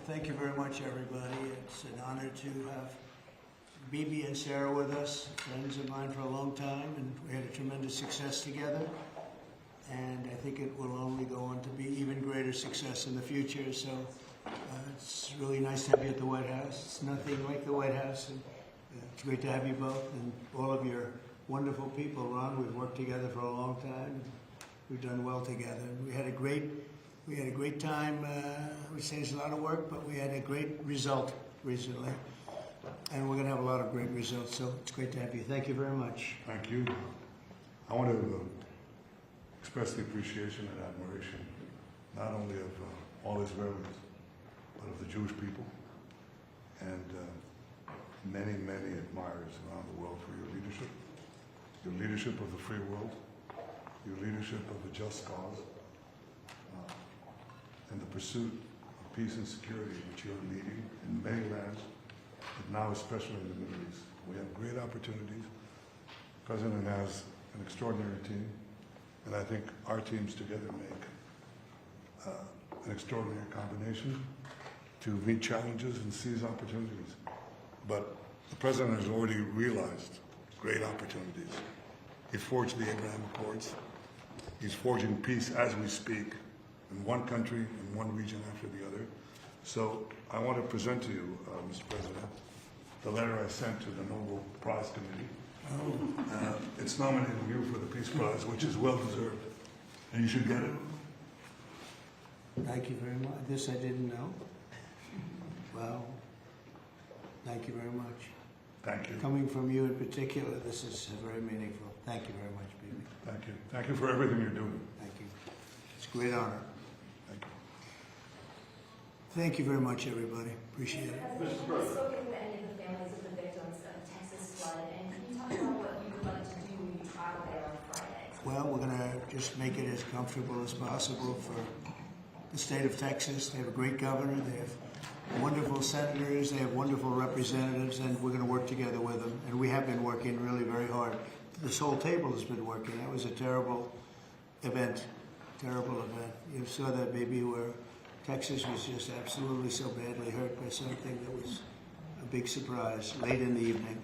Thank you very much, everybody. It's an honor to have Bibi and Sarah with us, friends of mine for a long time, and we had a tremendous success together. And I think it will only go on to be even greater success in the future. So it's really nice to have you at the White House. It's nothing like the White House, and it's great to have you both and all of your wonderful people. Ron, we've worked together for a long time. And we've done well together. We had a great time. We say it's a lot of work, but we had a great result recently. And we're going to have a lot of great results, so it's great to have you. Thank you very much. Thank you. I want to express the appreciation and admiration, not only of all Israelis, but of the Jewish people, and many, many admirers around the world for your leadership of the free world, your leadership of a just cause, and the pursuit of peace and security which you are leading in many lands, but now especially in the Middle East. We have great opportunities. The President has an extraordinary team, and I think our teams together make an extraordinary combination to meet challenges and seize opportunities. But the President has already realized great opportunities. He forged the Abraham Accords. He's forging peace as we speak, in one country, in one region after the other. So I want to present to you, Mr. President, the letter I sent to the Nobel Prize Committee. It's nominating you for the Peace Prize, which is well deserved, and you should get it. Thank you very much. This I didn't know. Well, thank you very much. Thank you. Coming from you in particular, this is very meaningful. Thank you very much, Bibi. Thank you. Thank you for everything you're doing. Thank you. It's a great honor. Thank you. Thank you very much, everybody. Appreciate it. Have you spoken to any of the families of the victims of Texas flood? And can you talk about what you would like to do when you travel there on Friday? Well, we're going to just make it as comfortable as possible for the state of Texas. They have a great governor. They have wonderful senators. They have wonderful representatives, and we're going to work together with them. And we have been working really very hard. This whole table has been working. That was a terrible event. Terrible event. You saw that maybe where Texas was just absolutely so badly hurt by something that was a big surprise late in the evening.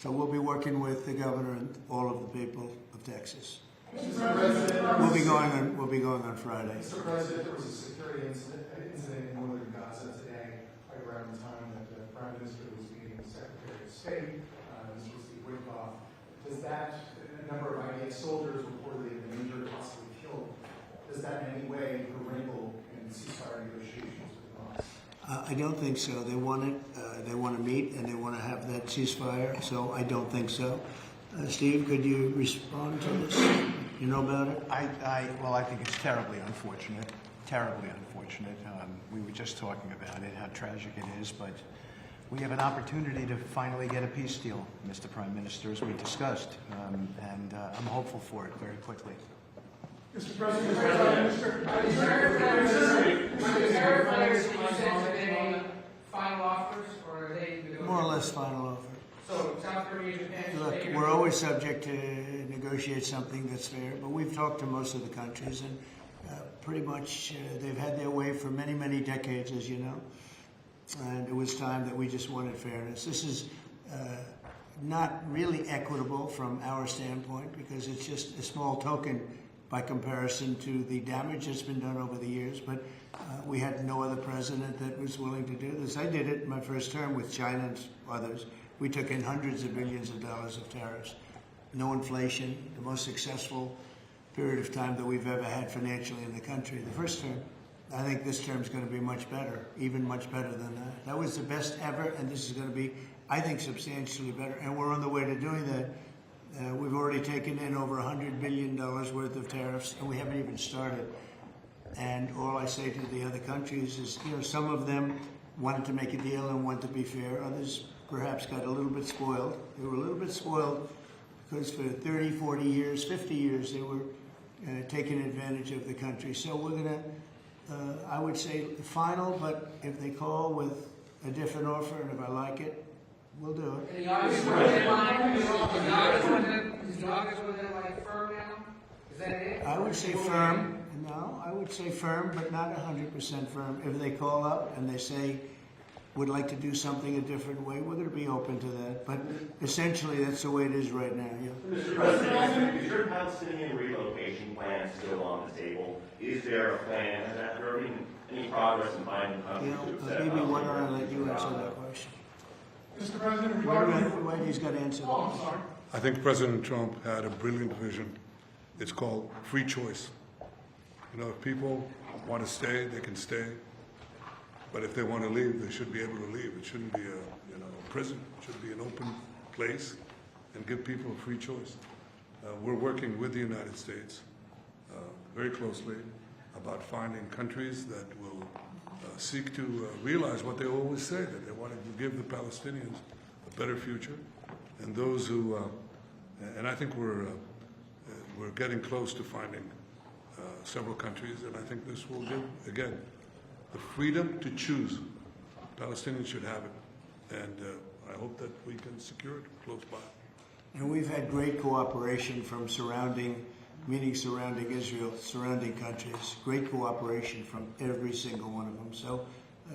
So we'll be working with the governor and all of the people of Texas. We'll be going on Friday. Mr. President, there was a security incident in northern Gaza today, right around the time that the Prime Minister was meeting the Secretary of State. This was the Wickoff. Does that, a number of IDF soldiers reportedly have been injured, possibly killed, does that in any way wrinkle in ceasefire negotiations with Hamas? I don't think so. They want it. They want to meet and they want to have that ceasefire. So I don't think so. Steve, could you respond to this? You know about it? Well, I think it's terribly unfortunate. Terribly unfortunate. We were just talking about it, how tragic it is, but we have an opportunity to finally get a peace deal, Mr. Prime Minister, as we discussed, and I'm hopeful for it very quickly. Mr. President, final offers, or are they More or less final offer. So South Korea, Japan, Look, we're always subject to negotiate something that's fair, but we've talked to most of the countries, and pretty much they've had their way for many, many decades, as you know. And it was time that we just wanted fairness. This is not really equitable from our standpoint because it's just a small token by comparison to the damage that's been done over the years. But we had no other president that was willing to do this. I did it in my first term with China and others. We took in hundreds of billions of dollars of tariffs. No inflation, the most successful period of time that we've ever had financially in the country. The first term. I think this term is going to be much better, even much better than that. That was the best ever, and this is going to be, I think, substantially better. And we're on the way to doing that. We've already taken in over $100 billion worth of tariffs, and we haven't even started. And all I say to the other countries is, you know, some of them wanted to make a deal and wanted to be fair. Others perhaps got a little bit spoiled. They were a little bit spoiled because for 30, 40 years, 50 years, they were taking advantage of the country. So we're going to, I would say final, but if they call with a different offer and if I like it, we'll do it. And the August deadline, is the August one like firm now? Is that it? I would say firm. No, No, I would say firm, but not 100% firm. If they call up and they say, would like to do something a different way, we're going to be open to that. But essentially, that's the way it is right now. Yeah. Mr. President, is your Palestinian relocation plan still on the table? Is there a plan? Has there been any progress in finding countries to accept? Maybe why don't I let you answer that question? Mr. President, Why he's got to answer that? Oh, I'm sorry. I think President Trump had a brilliant vision. It's called free choice. You know, if people want to stay, they can stay. But if they want to leave, they should be able to leave. It shouldn't be a prison. It should be an open place and give people a free choice. We're working with the United States very closely about finding countries that will seek to realize what they always say, that they want to give the Palestinians a better future. And those who, and I think we're getting close to finding several countries, and I think this will give, again, the freedom to choose. Palestinians should have it, and I hope that we can secure it close by. And we've had great cooperation from surrounding Israel, surrounding countries, great cooperation from every single one of them. So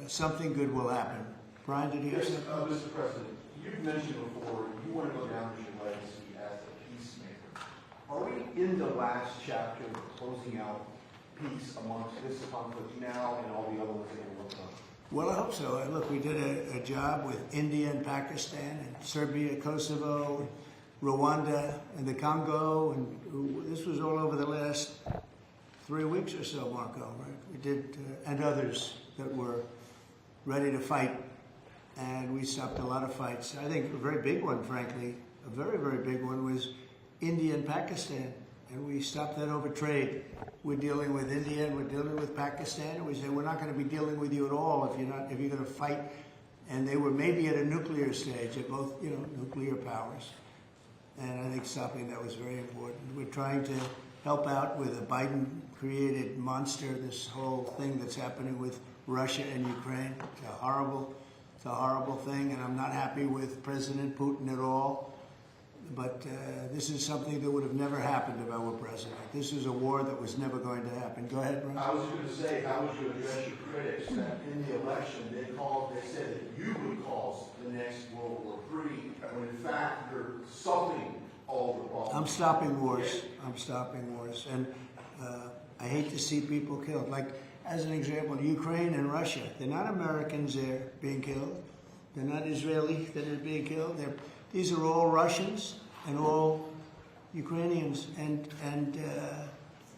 something good will happen. Brian, did you have Yes, something? Mr. President, you've mentioned before you want to go down as your legacy as a peacemaker. Are we in the last chapter of closing out peace amongst this conflict now and all the other ones that we're working on? Well, I hope so. Look, we did a job with India and Pakistan and Serbia, Kosovo, Rwanda, and the Congo, and this was all over the last 3 weeks or so, Marco, right? We did, and others that were ready to fight, and we stopped a lot of fights. I think a very big one, frankly, a very, very big one was India and Pakistan, and we stopped that over trade. We're dealing with India and we're dealing with Pakistan, and we said we're not going to be dealing with you at all if you're going to fight. And they were maybe at a nuclear stage, at both, nuclear powers. And I think stopping that was very important. We're trying to help out with a Biden-created monster, this whole thing that's happening with Russia and Ukraine. It's a horrible thing, and I'm not happy with President Putin at all. But this is something that would have never happened if I were president. This is a war that was never going to happen. Go ahead, Ron. I was going to say, how would you address your critics that in the election they said that you would cause the next World War III, when in fact you're solving all the problems? I'm stopping wars. I'm stopping wars. And I hate to see people killed. Like, as an example, Ukraine and Russia. They're not Americans there being killed. They're not Israeli that are being killed. These are all Russians and all Ukrainians.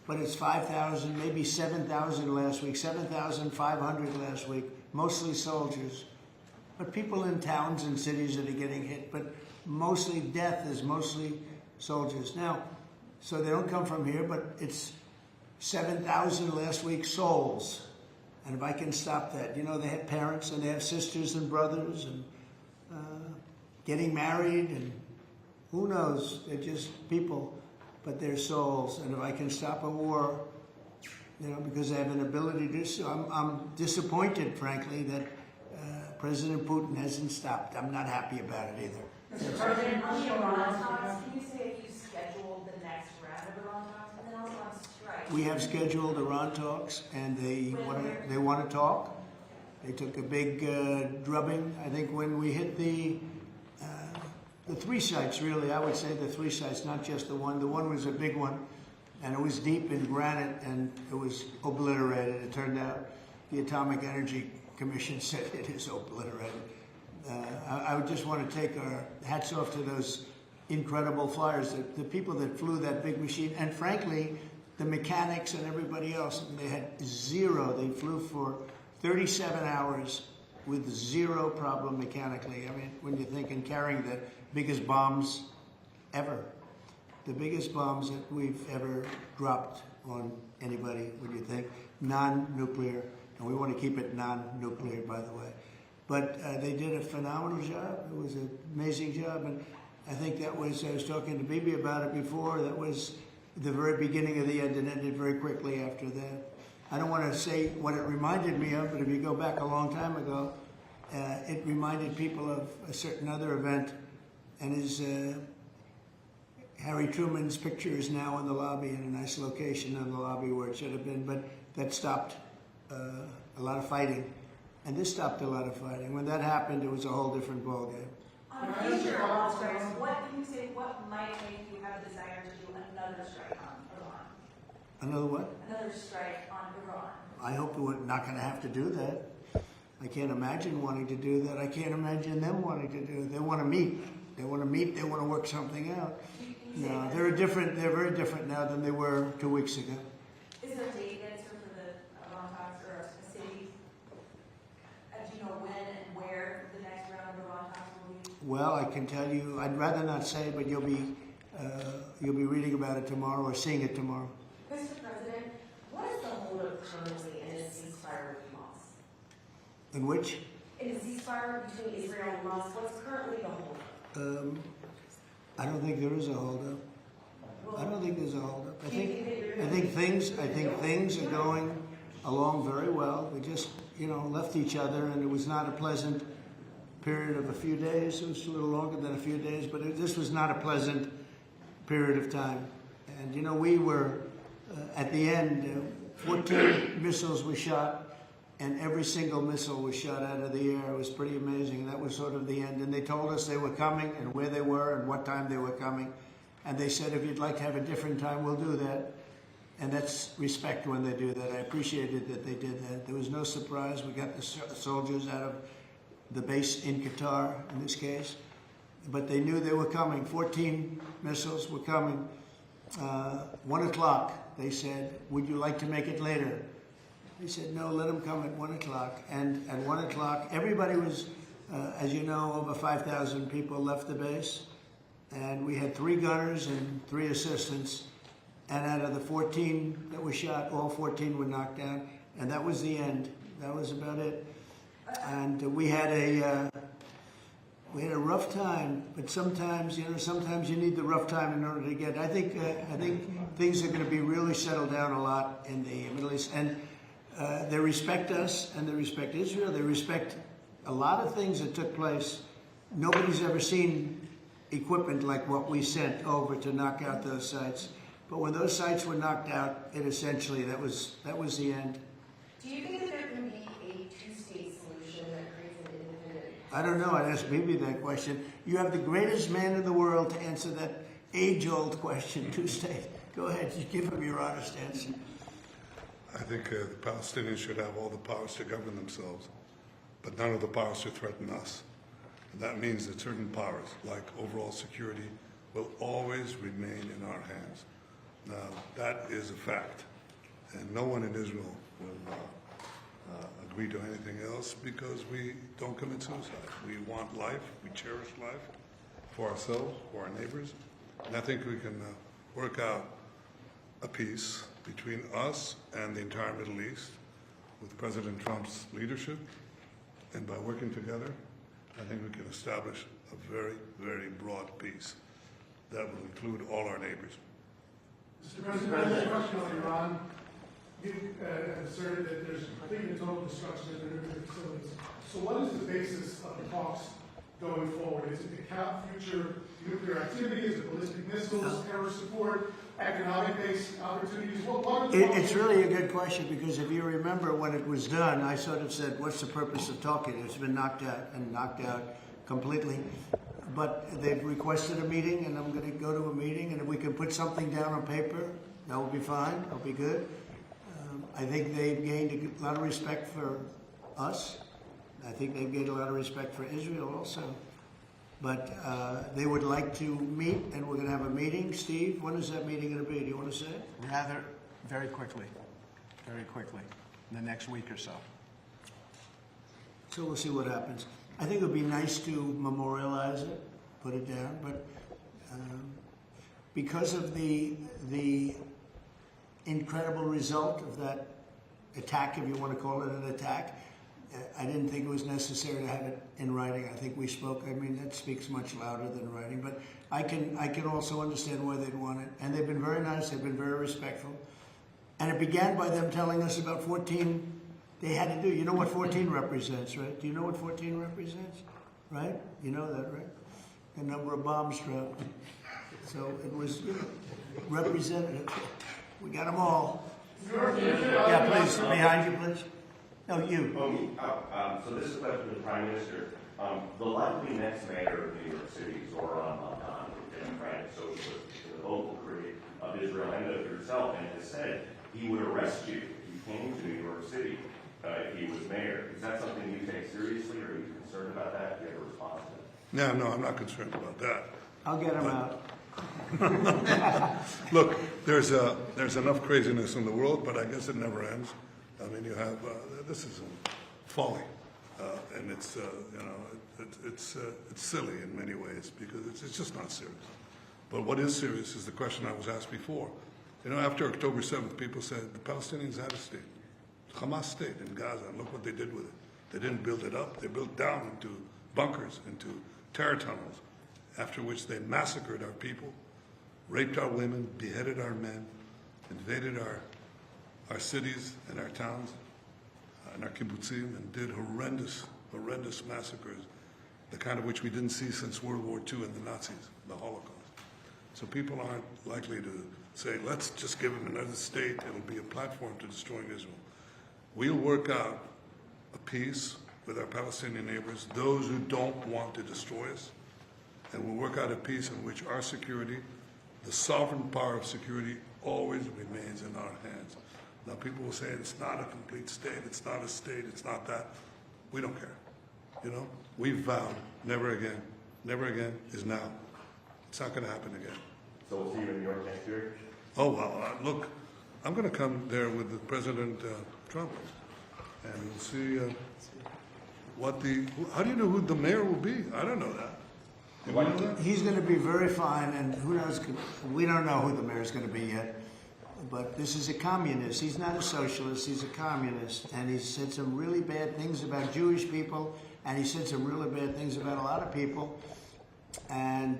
But it's 5,000, maybe 7,000 last week, 7,500 last week, mostly soldiers. But people in towns and cities that are getting hit. But mostly death is mostly soldiers. Now, so they don't come from here, but it's 7,000 last week souls. And if I can stop that, they have parents and they have sisters and brothers and getting married, and who knows, they're just people, but they're souls. And if I can stop a war, because I have an ability to do so, I'm disappointed, frankly, that President Putin hasn't stopped. I'm not happy about it either. Mr. President, on the Iran talks, can you say if you scheduled the next round of Iran talks, and then also on strike? We have scheduled Iran talks, and they want to talk. They took a big drubbing. I think when we hit the 3 sites, really, I would say the 3 sites, not just the one. The one was a big one, and it was deep in granite, and it was obliterated. It turned out the Atomic Energy Commission said it is obliterated. I would just want to take our hats off to those incredible flyers, the people that flew that big machine, and frankly, the mechanics and everybody else. They had zero. They flew for 37 hours with zero problem mechanically. I mean, when you think in carrying the biggest bombs ever, the biggest bombs that we've ever dropped on anybody, when you think non-nuclear, and we want to keep it non-nuclear, by the way. But they did a phenomenal job. It was an amazing job, and I think that was, I was talking to Bibi about it before, that was the very beginning of the end, and ended very quickly after that. I don't want to say what it reminded me of, but if you go back a long time ago, it reminded people of a certain other event, and Harry Truman's picture is now in the lobby, in a nice location in the lobby where it should have been, but that stopped a lot of fighting. And this stopped a lot of fighting. When that happened, it was a whole different ballgame. On future on strikes, what do you say, what might make you have a desire to do another strike on Iran? Another what? Another strike on Iran? I hope we're not going to have to do that. I can't imagine wanting to do that. I can't imagine them wanting to do it. They want to meet. They want to meet. They want to work something out. No, they're very different now than they were 2 weeks ago. Is there a date yet for the Iran talks or a city? Do you know when and where the next round of Iran talks will be? Well, I can tell you. I'd rather not say, but you'll be reading about it tomorrow or seeing it tomorrow. Mr. President, what is the holdup currently in a ceasefire with Hamas? In which? In a ceasefire between Israel and Hamas, what's currently the holdup? I don't think there is a holdup. I don't think there's a holdup. I think things are going along very well. We just, left each other, and it was not a pleasant period of a few days. It was a little longer than a few days, but this was not a pleasant period of time. And we were at the end. 14 missiles were shot. And every single missile was shot out of the air. It was pretty amazing. That was sort of the end. And they told us they were coming and where they were and what time they were coming. And they said, if you'd like to have a different time, we'll do that. And that's respect when they do that. I appreciated that they did that. There was no surprise. We got the soldiers out of the base in Qatar, in this case. But they knew they were coming. 14 missiles were coming. 1 o'clock, they said, would you like to make it later? They said, no, let them come at 1 o'clock. And at 1 o'clock, everybody was, as you know, over 5,000 people left the base. And we had 3 gunners and 3 assistants. And out of the 14 that were shot, all 14 were knocked down. And that was the end. That was about it. And we had a rough time. But sometimes, sometimes you need the rough time in order to get. I think things are going to be really settled down a lot in the Middle East. And they respect us, and they respect Israel. They respect a lot of things that took place. Nobody's ever seen equipment like what we sent over to knock out those sites. But when those sites were knocked out, that was the end. Do you think that there can be a two-state solution that creates an independent? I don't know. I'd ask Bibi that question. You have the greatest man in the world to answer that age-old question, two-state. Go ahead. You give him your honest answer. I think the Palestinians should have all the powers to govern themselves, but none of the powers to threaten us. And that means that certain powers, like overall security, will always remain in our hands. Now, that is a fact, and no one in Israel will agree to anything else because we don't commit suicide. We want life, we cherish life for ourselves, for our neighbors, and I think we can work out a peace between us and the entire Middle East with President Trump's leadership, and by working together, I think we can establish a very, very broad peace that will include all our neighbors. Mr. President, I have a question on Iran. You asserted that there's complete and total destruction of the nuclear facilities. So what is the basis of the talks going forward? Is it to cap future nuclear activity? Is it ballistic missiles, terror support, economic-based opportunities? It's really a good question because if you remember when it was done, I sort of said, what's the purpose of talking? It's been knocked out completely. But they've requested a meeting, and I'm going to go to a meeting, and if we can put something down on paper, that will be fine. That'll be good. I think they've gained a lot of respect for us. I think they've gained a lot of respect for Israel also. But they would like to meet, and we're going to have a meeting. Steve, when is that meeting going to be? Do you want to say? Rather, very quickly, in the next week or so. So we'll see what happens. I think it would be nice to memorialize it, put it down, but because of the incredible result of that attack, if you want to call it an attack, I didn't think it was necessary to have it in writing. I think we spoke. I mean, that speaks much louder than writing. But I can also understand why they'd want it. And they've been very nice. They've been very respectful. And it began by them telling us about 14 they had to do. You know what 14 represents, right? Do you know what 14 represents? Right? You know that, right? The number of bombs dropped. So it was, representative. We got them all. Yeah, please, behind you, please. No, you. Oh, me? So this is a question to the Prime Minister. The likely next mayor of New York City, Zoran Matan, a Democratic socialist, the vocal critic of Israel and of yourself, and has said he would arrest you if you came to New York City if he was mayor. Is that something you take seriously, or are you concerned about that? Do you have a response to that? No, I'm not concerned about that. I'll get him out. Look, there's enough craziness in the world, but I guess it never ends. I mean, you have this is folly, and it's it's silly in many ways because it's just not serious. But what is serious is the question I was asked before. After October 7th, people said the Palestinians had a state, Hamas state in Gaza, and look what they did with it. They didn't build it up; they built down into bunkers, into terror tunnels. After which they massacred our people, raped our women, beheaded our men, invaded our cities and our towns and our kibbutzim, and did horrendous massacres, the kind of which we didn't see since World War II and the Nazis, the Holocaust. So people aren't likely to say, let's just give them another state, it'll be a platform to destroying Israel. We'll work out a peace with our Palestinian neighbors, those who don't want to destroy us, and we'll work out a peace in which our security, the sovereign power of security, always remains in our hands. Now people will say it's not a complete state, it's not a state, it's not that. We don't care. We've vowed never again. Never again is now. It's not going to happen again. So we'll see you in New York next year? Oh, well, look, I'm going to come there with the President Trump, and we'll see how do you know who the mayor will be? I don't know that. Do you know that? He's going to be very fine, and who knows, we don't know who the mayor's going to be yet. But this is a communist. He's not a socialist, he's a communist. And he said some really bad things about Jewish people, and he said some really bad things about a lot of people. And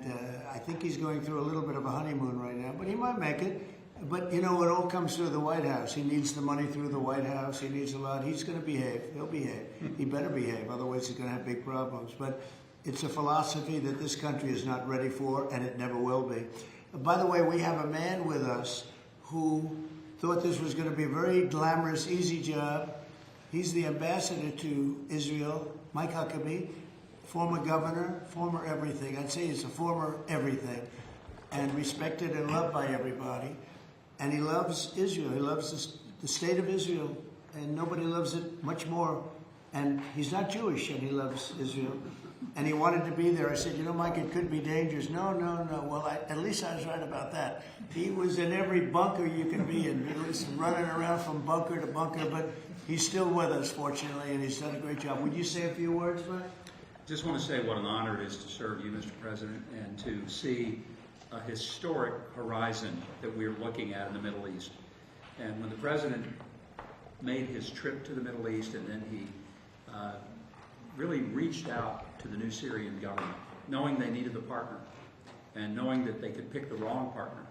I think he's going through a little bit of a honeymoon right now, but he might make it. But it all comes through the White House. He needs the money through the White House. He needs a lot. He's going to behave. He'll behave. He better behave, otherwise he's going to have big problems. But it's a philosophy that this country is not ready for, and it never will be. By the way, we have a man with us who thought this was going to be a very glamorous, easy job. He's the ambassador to Israel, Mike Huckabee, former governor, former everything. I'd say he's a former everything, and respected and loved by everybody. And he loves Israel. He loves the state of Israel, and nobody loves it much more. And he's not Jewish, and he loves Israel. And he wanted to be there. I said, Mike, it could be dangerous. No. Well, at least I was right about that. He was in every bunker you can be in. He was running around from bunker to bunker, but he's still with us, fortunately, and he's done a great job. Would you say a few words, Mike? Just want to say what an honor it is to serve you, Mr. President, and to see a historic horizon that we're looking at in the Middle East. And when the President made his trip to the Middle East, and then he really reached out to the new Syrian government, knowing they needed a partner, and knowing that they could pick the wrong partner.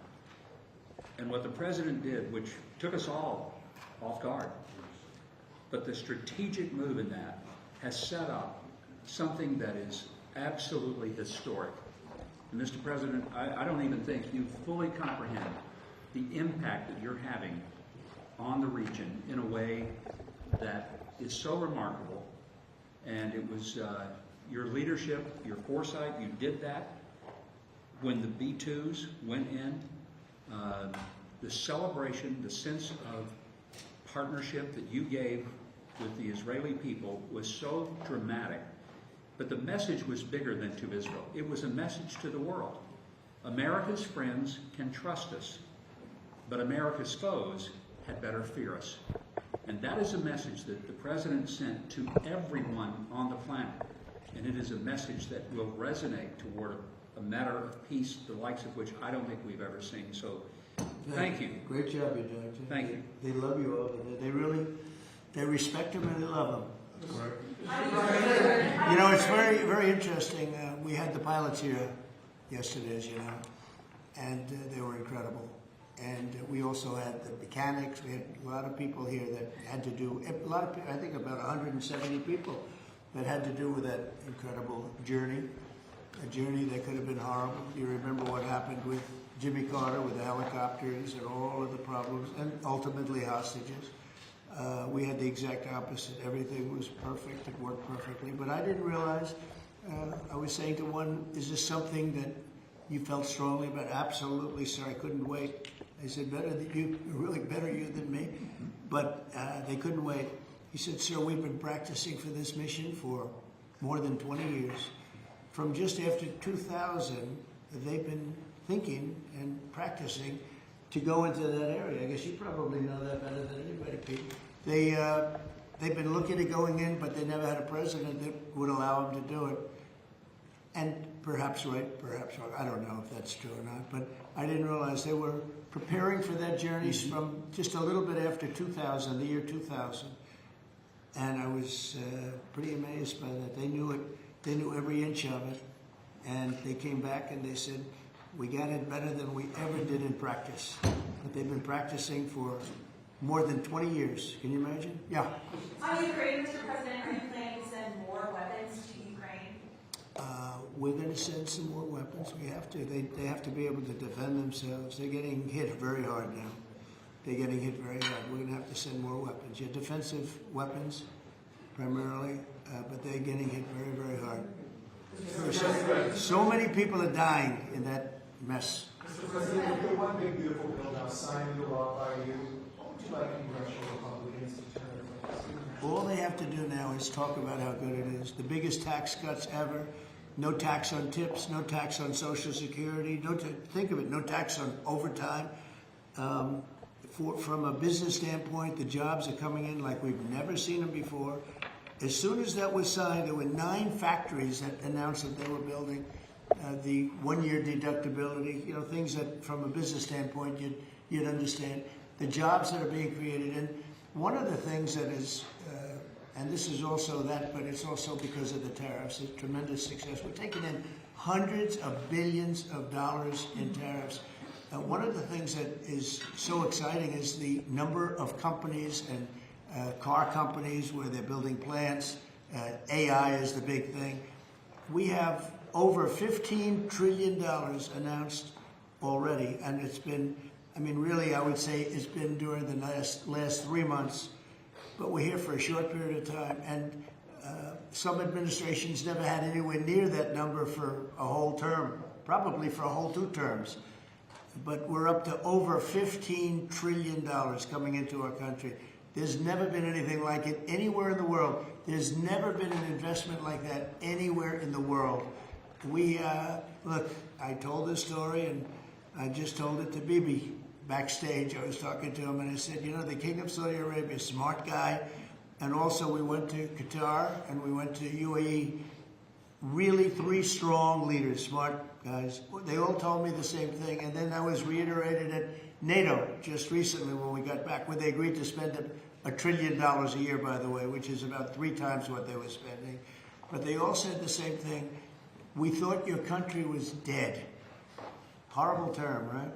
And what the President did, which took us all off guard, but the strategic move in that has set up something that is absolutely historic. And Mr. President, I don't even think you fully comprehend the impact that you're having on the region in a way that is so remarkable. And it was your leadership, your foresight, you did that. When the B-2s went in, the celebration, the sense of partnership that you gave with the Israeli people was so dramatic. But the message was bigger than to Israel. It was a message to the world. America's friends can trust us, but America's foes had better fear us. And that is a message that the President sent to everyone on the planet. And it is a message that will resonate toward a matter of peace, the likes of which I don't think we've ever seen. So thank you. Great job, you did. Thank you. They love you over there. They respect him and they love him. It's very, very interesting. We had the pilots here yesterday, as you know, and they were incredible. And we also had the mechanics. We had a lot of people here that had to do, I think about 170 people that had to do with that incredible journey. a journey that could have been horrible. You remember what happened with Jimmy Carter, with the helicopters and all of the problems, and ultimately hostages. We had the exact opposite. Everything was perfect. It worked perfectly. But I didn't realize, I was saying to one, is this something that you felt strongly about? Absolutely, sir. I couldn't wait. I said, better than you, really better you than me. But they couldn't wait. He said, sir, we've been practicing for this mission for more than 20 years. From just after 2000, they've been thinking and practicing to go into that area. I guess you probably know that better than anybody, Pete. They've been looking at going in, but they never had a president that would allow them to do it. And perhaps right, perhaps wrong. I don't know if that's true or not, but I didn't realize they were preparing for that journey from just a little bit after 2000, the year 2000. And I was pretty amazed by that. They knew it. They knew every inch of it. And they came back and they said, we got it better than we ever did in practice. But they've been practicing for more than 20 years. Can you imagine? Yeah. On Ukraine, Mr. President, are you planning to send more weapons to Ukraine? We're going to send some more weapons. We have to. They have to be able to defend themselves. They're getting hit very hard now. They're getting hit very hard. We're going to have to send more weapons. Yeah, defensive weapons primarily, but they're getting hit very, very hard. So many people are dying in that mess. Mr. President, if the one big beautiful bill now signed into law by you, what would you like congressional Republicans to turn to? All they have to do now is talk about how good it is. The biggest tax cuts ever. No tax on tips, no tax on Social Security, think of it, no tax on overtime. From a business standpoint, the jobs are coming in like we've never seen them before. As soon as that was signed, there were 9 factories that announced that they were building the one-year deductibility, things that from a business standpoint you'd understand. The jobs that are being created. And one of the things that is, and this is also that, but it's also because of the tariffs, a tremendous success. We're taking in hundreds of billions of dollars in tariffs. One of the things that is so exciting is the number of companies and car companies where they're building plants. AI is the big thing. We have over $15 trillion announced already, and it's been, really, I would say it's been during the last 3 months, but we're here for a short period of time, and some administrations never had anywhere near that number for a whole term, probably for a whole 2 terms. But we're up to over $15 trillion coming into our country. There's never been anything like it anywhere in the world. There's never been an investment like that anywhere in the world. Look, I told this story, and I just told it to Bibi backstage. I was talking to him, and I said, the King of Saudi Arabia, smart guy. And also we went to Qatar, and we went to UAE. Really 3 strong leaders, smart guys. They all told me the same thing, and then that was reiterated at NATO just recently when we got back, where they agreed to spend $1 trillion a year, by the way, which is about 3 times what they were spending. But they all said the same thing. We thought your country was dead. Horrible term, right?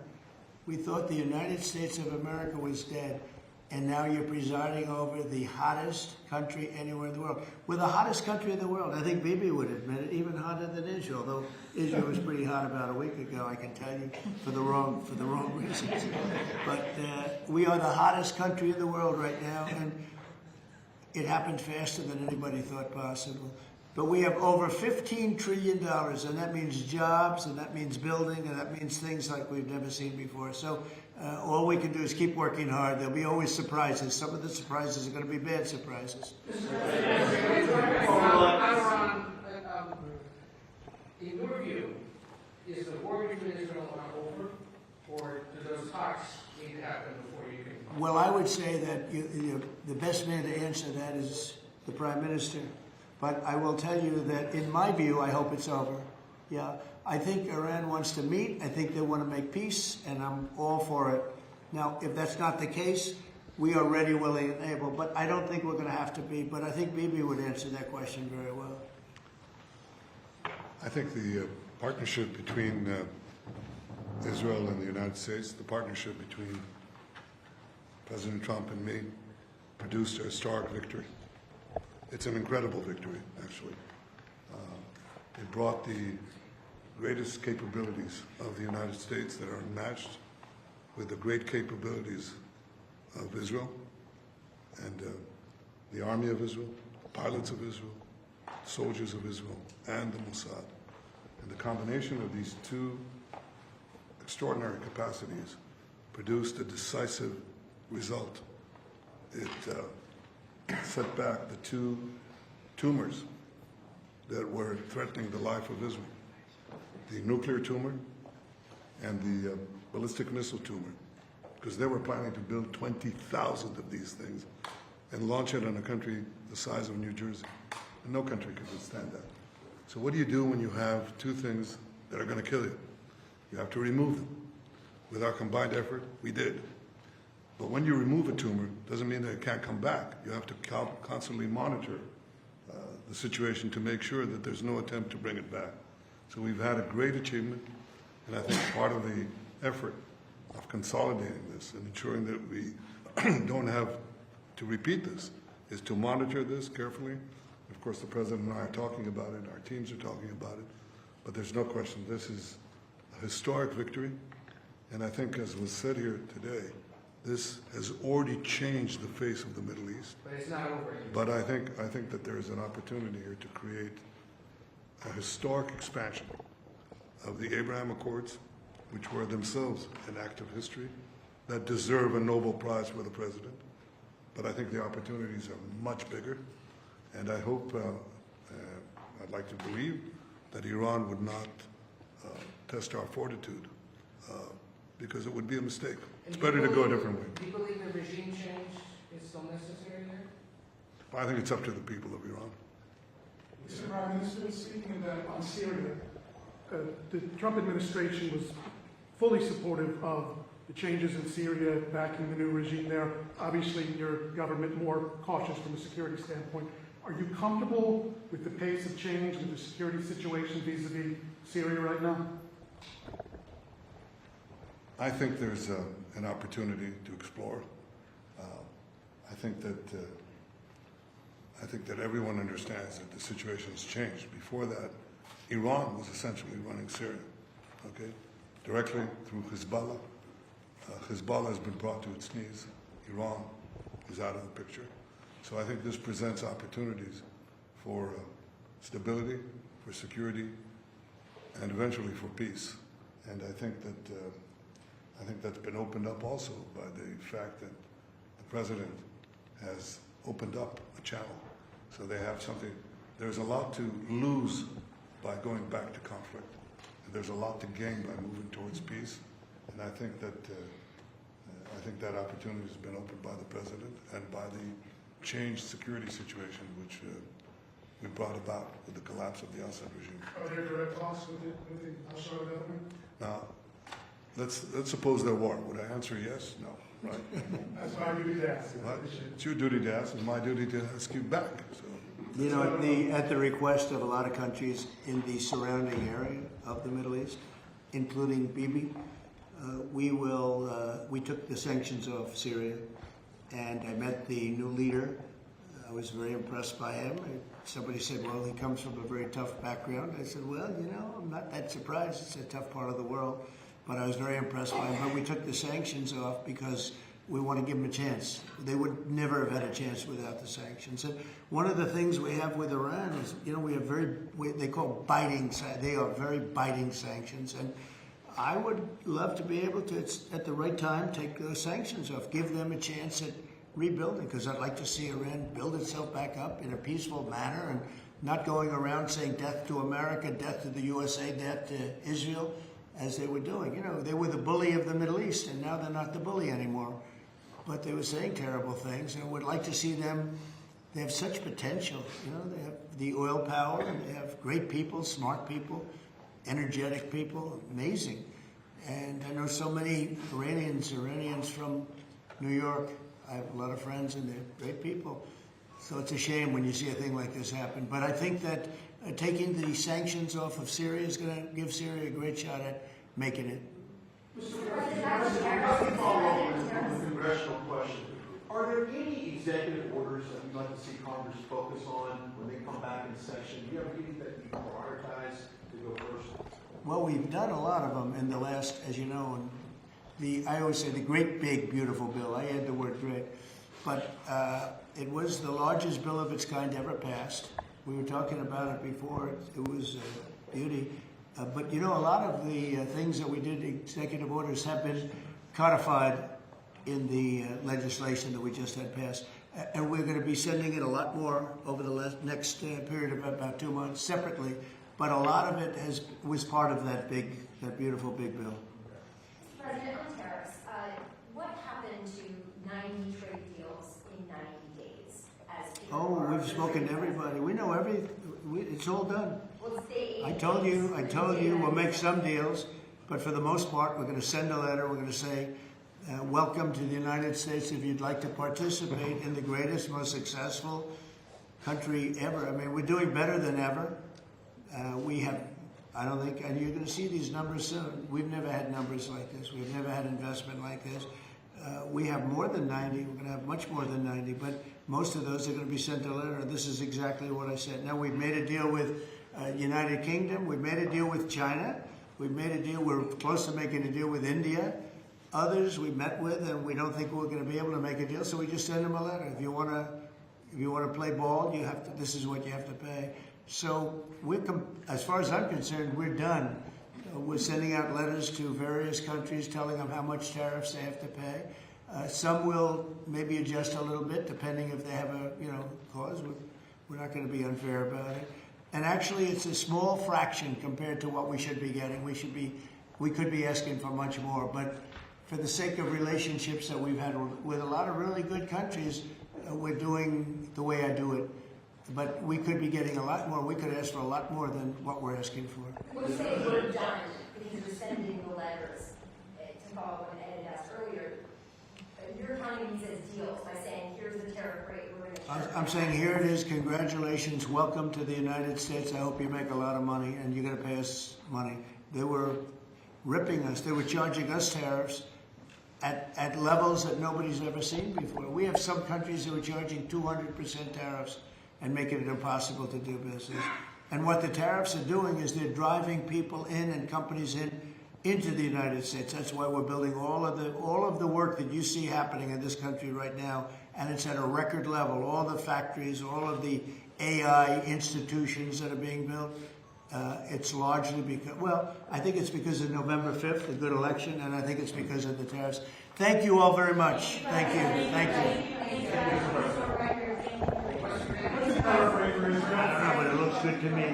We thought the United States of America was dead, and now you're presiding over the hottest country anywhere in the world. We're the hottest country in the world. I think Bibi would admit it, even hotter than Israel, though Israel was pretty hot about a week ago, I can tell you, for the wrong reasons. But we are the hottest country in the world right now, and it happened faster than anybody thought possible. But we have over $15 trillion, and that means jobs, and that means building, and that means things like we've never seen before. So all we can do is keep working hard. There'll be always surprises. Some of the surprises are going to be bad surprises. In your view, is the war between Israel and over, or do those talks need to happen before you can? Well, I would say that the best man to answer that is the Prime Minister. But I will tell you that, in my view, I hope it's over. Yeah, I think Iran wants to meet. I think they want to make peace, and I'm all for it. Now, if that's not the case, we are ready, willing, and able. But I don't think we're going to have to be. But I think Bibi would answer that question very well. I think the partnership between Israel and the United States, the partnership between President Trump and me, produced a historic victory. It's an incredible victory, actually. It brought the greatest capabilities of the United States that are unmatched with the great capabilities of Israel and the army of Israel, pilots of Israel, soldiers of Israel, and the Mossad. And the combination of these two extraordinary capacities produced a decisive result. It set back the two tumors that were threatening the life of Israel, the nuclear tumor and the ballistic missile tumor, because they were planning to build 20,000 of these things and launch it on a country the size of New Jersey. And no country could withstand that. So what do you do when you have two things that are going to kill you? You have to remove them. With our combined effort, we did. But when you remove a tumor, doesn't mean that it can't come back. You have to constantly monitor the situation to make sure that there's no attempt to bring it back. So we've had a great achievement, and I think part of the effort of consolidating this and ensuring that we don't have to repeat this is to monitor this carefully. Of course, the President and I are talking about it, our teams are talking about it, but there's no question this is a historic victory, and I think, as was said here today, this has already changed the face of the Middle East. But it's not over yet. But I think that there is an opportunity here to create a historic expansion of the Abraham Accords, which were themselves an act of history, that deserve a Nobel Prize for the President. But I think the opportunities are much bigger, and I hope, I'd like to believe, that Iran would not test our fortitude, because it would be a mistake. It's better to go a different way. Do you believe the regime change is still necessary here? I think it's up to the people of Iran. Mr. Prime Minister, speaking on Syria, the Trump administration was fully supportive of the changes in Syria, backing the new regime there. Obviously, your government more cautious from a security standpoint. Are you comfortable with the pace of change, with the security situation vis-a-vis Syria right now? I think there's an opportunity to explore. I think that everyone understands that the situation has changed. Before that, Iran was essentially running Syria, okay, directly through Hezbollah. Hezbollah has been brought to its knees. Iran is out of the picture. So I think this presents opportunities for stability, for security, and eventually for peace. And I think that's been opened up also by the fact that the President has opened up a channel. So they have something. There's a lot to lose by going back to conflict. And there's a lot to gain by moving towards peace. And I think that opportunity has been opened by the President and by the changed security situation which we brought about with the collapse of the Assad regime. Are there direct talks with the Al-Shabaab government? Now, let's suppose there were. Would I answer yes? No. Right? That's my duty to ask. Well, it's your duty to ask, and my duty to ask you back. So. You know, at the request of a lot of countries in the surrounding area of the Middle East, including Bibi, we took the sanctions off Syria, and I met the new leader. I was very impressed by him. Somebody said, well, he comes from a very tough background. I said, well, you know, I'm not that surprised. It's a tough part of the world. But I was very impressed by him. But we took the sanctions off because we want to give them a chance. They would never have had a chance without the sanctions. And one of the things we have with Iran is, you know, we have they call biting, they are very biting sanctions. And I would love to be able to, at the right time, take those sanctions off, give them a chance at rebuilding, because I'd like to see Iran build itself back up in a peaceful manner and not going around saying death to America, death to the USA, death to Israel, as they were doing. You know, they were the bully of the Middle East, and now they're not the bully anymore. But they were saying terrible things, and I would like to see them. They have such potential. You know, they have the oil power, and they have great people, smart people, energetic people, amazing. And I know so many Iranians from New York. I have a lot of friends, and they're great people. So it's a shame when you see a thing like this happen. But I think that taking the sanctions off of Syria is going to give Syria a great shot at making it. Mr. President, let me follow up with a congressional question. Are there any executive orders that you'd like to see Congress focus on when they come back in session? Do you have any that you prioritize to go first? Well, we've done a lot of them in the last, as you know, and I always say the great, big, beautiful bill. I add the word great. But it was the largest bill of its kind ever passed. We were talking about it before. It was beauty. But you know, a lot of the things that we did, executive orders, have been codified in the legislation that we just had passed. And we're going to be sending it a lot more over the next period of about 2 months separately. But a lot of it was part of that beautiful big bill. President, on tariffs, what happened to 90 trade deals in 90 days? Oh, we've spoken to everybody. We know it's all done. Well, I told you, we'll make some deals, but for the most part, we're going to send a letter. We're going to say, welcome to the United States. If you'd like to participate in the greatest, most successful country ever. I mean, we're doing better than ever. We have, I don't think, and you're going to see these numbers soon. We've never had numbers like this. We've never had investment like this. We have more than 90. We're going to have much more than 90, but most of those are going to be sent a letter. This is exactly what I said. Now, we've made a deal with United Kingdom. We've made a deal with China. We've made a deal. We're close to making a deal with India. Others we met with, and we don't think we're going to be able to make a deal, so we just send them a letter. If you want to play ball, you have to. This is what you have to pay. So as far as I'm concerned, we're done. We're sending out letters to various countries telling them how much tariffs they have to pay. Some will maybe adjust a little bit depending if they have a cause. We're not going to be unfair about it. And actually, it's a small fraction compared to what we should be getting. We could be asking for much more, but for the sake of relationships that we've had with a lot of really good countries, we're doing the way I do it. But we could be getting a lot more. We could ask for a lot more than what we're asking for. When you say we're done, because you're sending the letters, to follow what Ed had asked earlier, you're counting these as deals by saying, here's the tariff rate, we're going to... I'm saying, here it is, congratulations, welcome to the United States. I hope you make a lot of money, and you're going to pay us money. They were ripping us. They were charging us tariffs at levels that nobody's ever seen before. We have some countries that were charging 200% tariffs and making it impossible to do business. And what the tariffs are doing is they're driving people in and companies into the United States. That's why we're building all of the work that you see happening in this country right now, and it's at a record level. All the factories, all of the AI institutions that are being built, it's largely because, well, I think it's because of November 5th, a good election, and I think it's because of the tariffs. Thank you all very much. Thank you. Thank you. I don't know, but it looks good to me.